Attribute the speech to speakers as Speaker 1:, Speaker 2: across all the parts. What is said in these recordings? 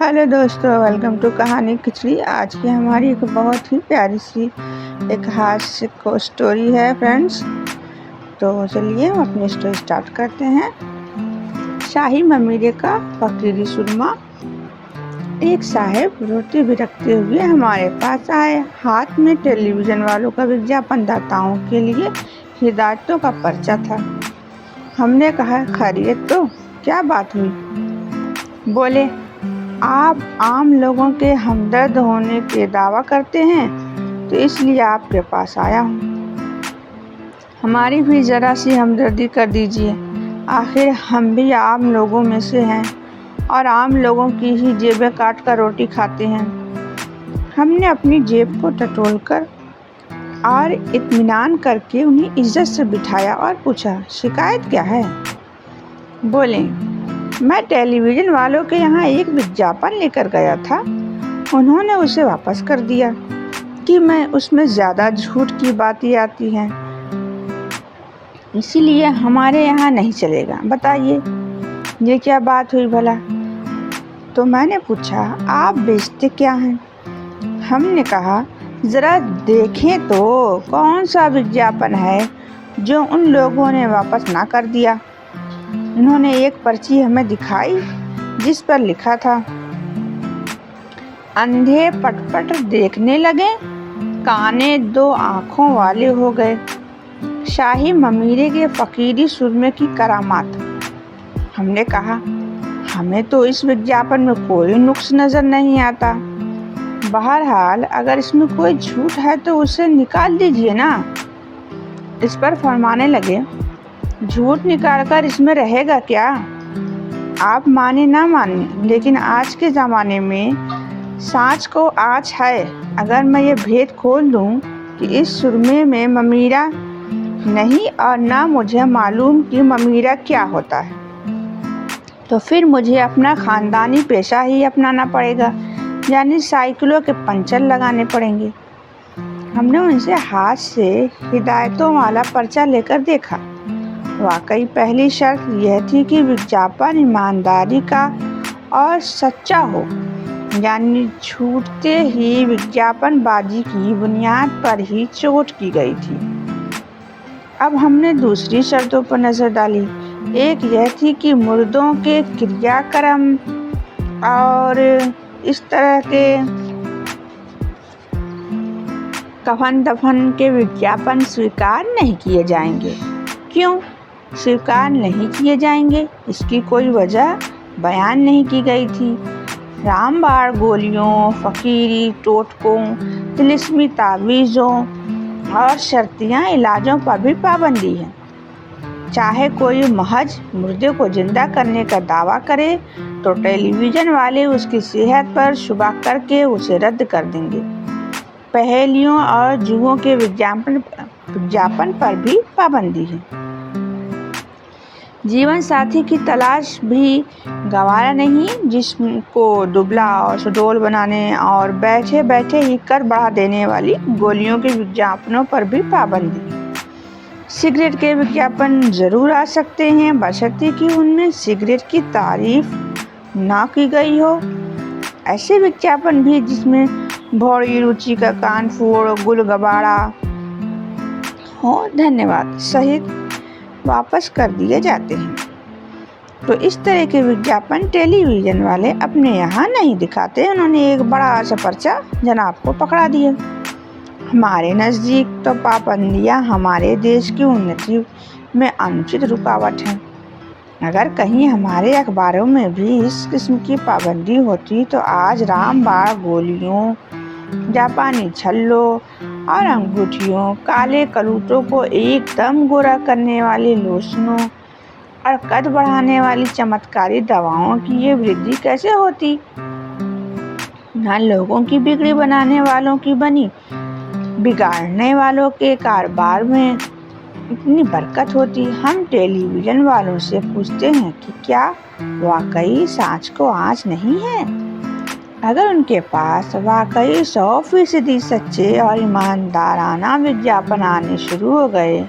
Speaker 1: Hello दोस्तों, welcome to कहानी खिचड़ी। आज की हमारी एक बहुत ही प्यारी सी एक हास्य को स्टोरी है फ्रेंड्स। तो चलिए हम अपनी स्टोरी स्टार्ट करते हैं। शाही ममीरे का फकीरी सुरमा। एक साहब रोटी भी रखते हुए हमारे पास आए। हाथ में टेलीविज़न वालों का विज्ञापन दाताओं के लिए हिदायतों का पर्चा था। हमने कहा, खैरियत तो? क्या बात हुई? बोले, आप आम लोगों के हमदर्द होने के दावा करते हैं, तो इसलिए आपके पास आया हूँ। हमारी भी ज़रा सी हमदर्दी कर दीजिए। आखिर हम भी आम लोगों में से हैं और आम लोगों की ही जेबें काट कर रोटी खाते हैं। हमने अपनी जेब को टटोलकर और इत्मीनान करके उन्हें इज्जत से बिठाया और पूछा, शिकायत क्या है? बोले, मैं टेलीविज़न वालों के यहाँ एक विज्ञापन लेकर गया था। उन्होंने उसे वापस कर दिया कि मैं उसमें ज़्यादा झूठ की बातें आती हैं, इसीलिए हमारे यहाँ नहीं चलेगा। बताइए, ये क्या बात हुई भला? तो मैंने पूछा, आप बेचते क्या हैं? हमने कहा, ज़रा देखें तो कौन सा विज्ञापन है जो उन लोगों ने वापस ना कर दिया। उन्होंने एक पर्ची हमें दिखाई जिस पर लिखा था, अंधे पटपट देखने लगे, काने दो आँखों वाले हो गए। शाही ममीरे के फकीरी सुरमे की करामात। हमने कहा, हमें तो इस विज्ञापन में कोई नुक्स नज़र नहीं आता। बहरहाल अगर इसमें कोई झूठ है तो उसे निकाल दीजिए ना। इस पर फरमाने लगे, झूठ निकालकर इसमें रहेगा क्या? आप माने ना माने, लेकिन आज के ज़माने में सांच को आँच है। अगर मैं ये भेद खोल दूँ कि इस सुरमे में ममीरा नहीं और ना मुझे मालूम कि ममीरा क्या होता है, तो फिर मुझे अपना ख़ानदानी पेशा ही अपनाना पड़ेगा, यानी साइकिलों के पंचर लगाने पड़ेंगे। हमने उनसे हाथ से हिदायतों वाला पर्चा लेकर देखा। वाकई पहली शर्त यह थी कि विज्ञापन ईमानदारी का और सच्चा हो, यानी छूटते ही विज्ञापनबाजी की बुनियाद पर ही चोट की गई थी। अब हमने दूसरी शर्तों पर नज़र डाली। एक यह थी कि मुर्दों के क्रियाक्रम और इस तरह के कफन दफन के विज्ञापन स्वीकार नहीं किए जाएंगे। क्यों स्वीकार नहीं किए जाएंगे, इसकी कोई वजह बयान नहीं की गई थी। रामबाण गोलियों, फकीरी टोटकों, तिलिस्मी तावीज़ों और शर्तियाँ इलाजों पर भी पाबंदी है। चाहे कोई महज मुर्दे को जिंदा करने का दावा करे तो टेलीविज़न वाले उसकी सेहत पर शुबा करके उसे रद्द कर देंगे। पहेलियों और जुओं के विज्ञापन पर भी पाबंदी है। जीवन साथी की तलाश भी गंवारा नहीं, जिसको दुबला और सुडौल बनाने और बैठे बैठे ही कर बढ़ा देने वाली गोलियों के विज्ञापनों पर भी पाबंदी। सिगरेट के विज्ञापन जरूर आ सकते हैं, बशर्ते कि उनमें सिगरेट की तारीफ ना की गई हो। ऐसे विज्ञापन भी जिसमें भौड़ी रुचि का कानफोड़ गुलगबाड़ा हो, धन्यवाद सहित वापस कर दिए जाते हैं। तो इस तरह के विज्ञापन टेलीविज़न वाले अपने यहाँ नहीं दिखाते। उन्होंने एक बड़ा सा पर्चा जनाब को पकड़ा दिया। हमारे नज़दीक तो पाबंदियाँ हमारे देश की उन्नति में अनुचित रुकावट हैं। अगर कहीं हमारे अखबारों में भी इस किस्म की पाबंदी होती तो आज रामबाण गोलियों, जापानी छल्लों और अंगूठियों, काले कलूटों को एकदम गोरा करने वाली लोशनों और कद बढ़ाने वाली चमत्कारी दवाओं की ये वृद्धि कैसे होती? ना लोगों की बिगड़ी बनाने वालों की बनी, बिगाड़ने वालों के कारोबार में इतनी बरकत होती। हम टेलीविज़न वालों से पूछते हैं कि क्या वाकई सांच को आँच नहीं है? अगर उनके पास वाकई 100% सच्चे और ईमानदाराना विज्ञापन आने शुरू हो गए,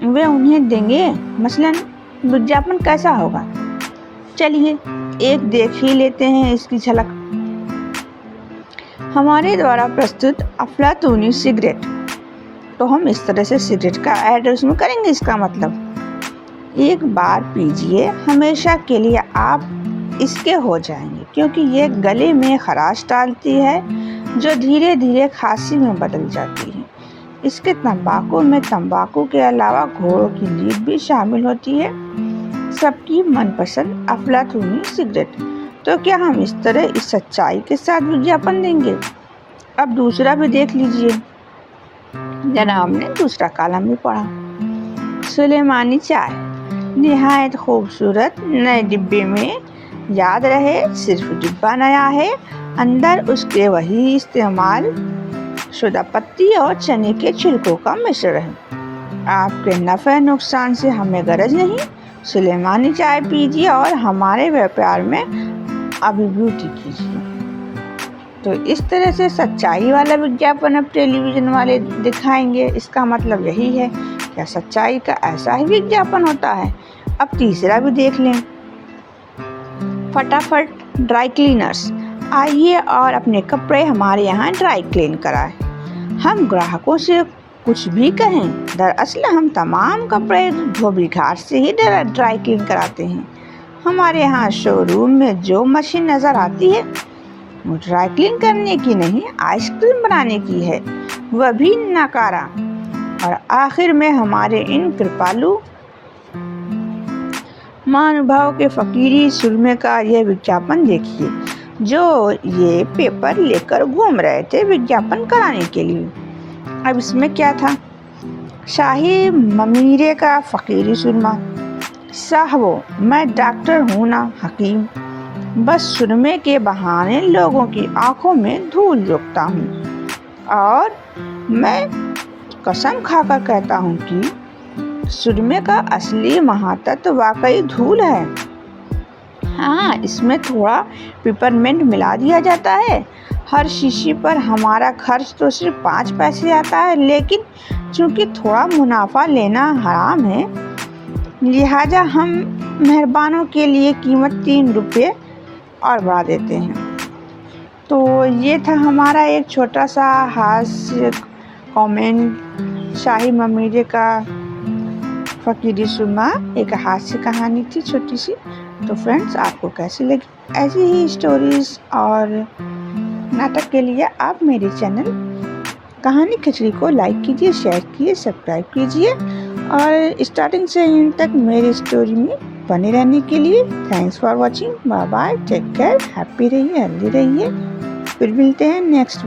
Speaker 1: वे उन्हें देंगे। मसलन विज्ञापन कैसा होगा? चलिए एक देख ही लेते हैं इसकी झलक। हमारे द्वारा प्रस्तुत अफलातूनी सिगरेट। तो हम इस तरह से सिगरेट का ऐड उसमें करेंगे। इसका मतलब एक बार पीजिए, हमेशा के लिए आप इसके हो जाएंगे, क्योंकि ये गले में खराश डालती है जो धीरे धीरे खांसी में बदल जाती है। इसके तंबाकू में तंबाकू के अलावा घोड़ों की लीद भी शामिल होती है। सबकी मनपसंद अफलातूनी सिगरेट। तो क्या हम इस तरह इस सच्चाई के साथ विज्ञापन देंगे? अब दूसरा भी देख लीजिए। जनाब ने दूसरा कॉलम भी पढ़ा। सुलेमानी चाय निहायत खूबसूरत नए डिब्बे में, याद रहे सिर्फ डिब्बा नया है, अंदर उसके वही इस्तेमाल शुदा पत्ती और चने के छिलकों का मिश्रण है। आपके नफ़े नुकसान से हमें गरज नहीं। सुलेमानी चाय पीजिए और हमारे व्यापार में अभिभूति कीजिए। तो इस तरह से सच्चाई वाला विज्ञापन अब टेलीविज़न वाले दिखाएंगे। इसका मतलब यही है, क्या सच्चाई का ऐसा ही विज्ञापन होता है? अब तीसरा भी देख लें। फटाफट ड्राई क्लीनर्स, आइए और अपने कपड़े हमारे यहाँ ड्राई क्लीन कराएं। हम ग्राहकों से कुछ भी कहें, दरअसल हम तमाम कपड़े धोबी घाट से ही ड्राई क्लीन कराते हैं। हमारे यहाँ शोरूम में जो मशीन नज़र आती है वो ड्राई क्लीन करने की नहीं, आइसक्रीम बनाने की है, वह भी नकारा। और आखिर में हमारे इन कृपालु महानुभाव के फकीरी सुरमे का यह विज्ञापन देखिए, जो ये पेपर लेकर घूम रहे थे विज्ञापन कराने के लिए। अब इसमें क्या था? शाही ममीरे का फकीरी सुरमा। साहबो, मैं डॉक्टर हूँ ना हकीम, बस सुरमे के बहाने लोगों की आंखों में धूल झोंकता हूँ, और मैं कसम खाकर कहता हूँ कि सुरमे का असली महातत्व वाकई धूल है। हाँ, इसमें थोड़ा पिपरमेंट मिला दिया जाता है। हर शीशी पर हमारा खर्च तो सिर्फ 5 पैसे आता है, लेकिन चूंकि थोड़ा मुनाफा लेना हराम है, लिहाजा हम मेहरबानों के लिए कीमत 3 रुपये और बढ़ा देते हैं। तो ये था हमारा एक छोटा सा हास्य कमेंट। शाही ममीरे का फकीरी सुरमा एक हास्य कहानी थी छोटी सी। तो फ्रेंड्स, आपको कैसी लगी ऐसी ही स्टोरीज और नाटक के लिए आप मेरे चैनल कहानी खिचड़ी को लाइक कीजिए, शेयर कीजिए, सब्सक्राइब कीजिए, और स्टार्टिंग से एंड तक मेरी स्टोरी में बने रहने के लिए thanks for watching. Bye bye, take care, happy रहिए, हेल्दी रहिए। फिर मिलते हैं नेक्स्ट